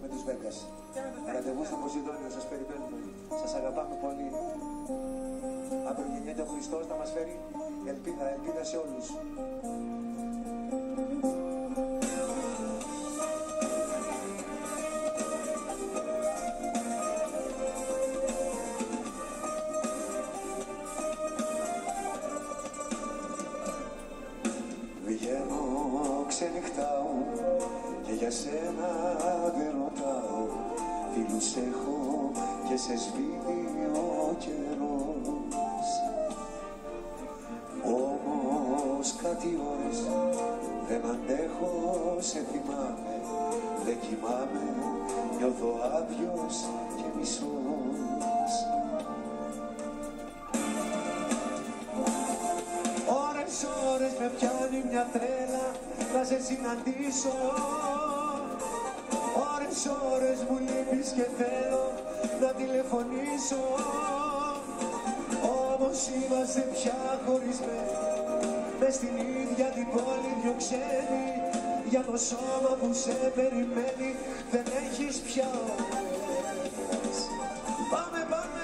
με τους Βέγκας. Ραντεβού στο Ποσειδόνιο, σας περιμένουμε. Σας αγαπάμε πολύ. Αύριο γεννιέται ο Χριστός, να μας φέρει ελπίδα, ελπίδα σε όλους. Βγαίνω, ξενυχτάω και για σένα δεν ρωτάω. Φίλους έχω και σε σβήνει ο καιρός. Όμως κάτι ώρες δεν αντέχω, σε θυμάμαι. Δεν κοιμάμαι, νιώθω άδειος και μισός. Ώρες με πιάνει μια τρέλα να σε συναντήσω. Ώρες μου λείπεις και θέλω να τηλεφωνήσω. Όμως είμαστε πια χωρισμένοι, μες στην ίδια την πόλη δυο ξένοι. Για το σώμα που σε περιμένει δεν έχεις πια ώρες. Πάμε, πάμε!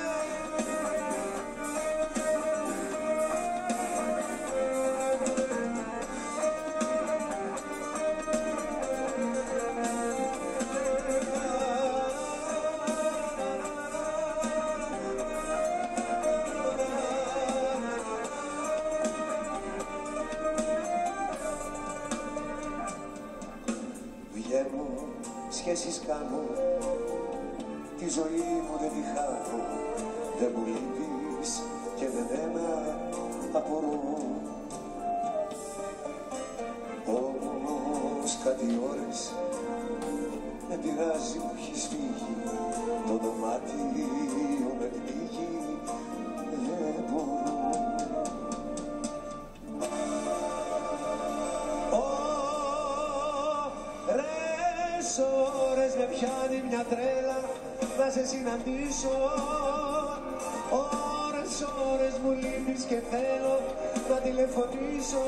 Βγαίνω, σχέσεις κάνω, τη ζωή μου δεν τη χάνω. Δεν μου λείπεις και δεν ένα απορώ. Όμως κάτι ώρες με πειράζει, μου έχεις φύγει. Το δωμάτιο με πνίγει, δεν μπορώ. Ώρες με πιάνει μια τρέλα να σε συναντήσω. Ώρες μου λείπεις και θέλω να τηλεφωνήσω.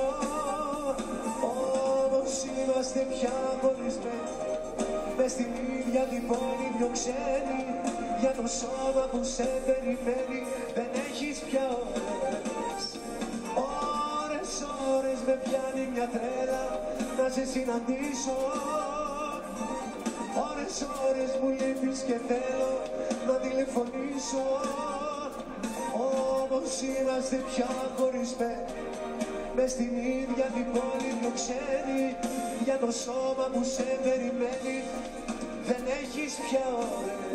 Όμως είμαστε πια χωρισμένοι, μες στην ίδια την πόλη δυο ξένοι. Για το σώμα που σε περιμένει δεν έχεις πια ώρες. Ώρες με πιάνει μια τρέλα να σε συναντήσω. Ώρες μου λείπεις και θέλω να τηλεφωνήσω. Όμως είμαστε πια χωρισμένοι, μες στην ίδια την πόλη δυο ξένοι. Για το σώμα που σε περιμένει δεν έχεις πια ώρες.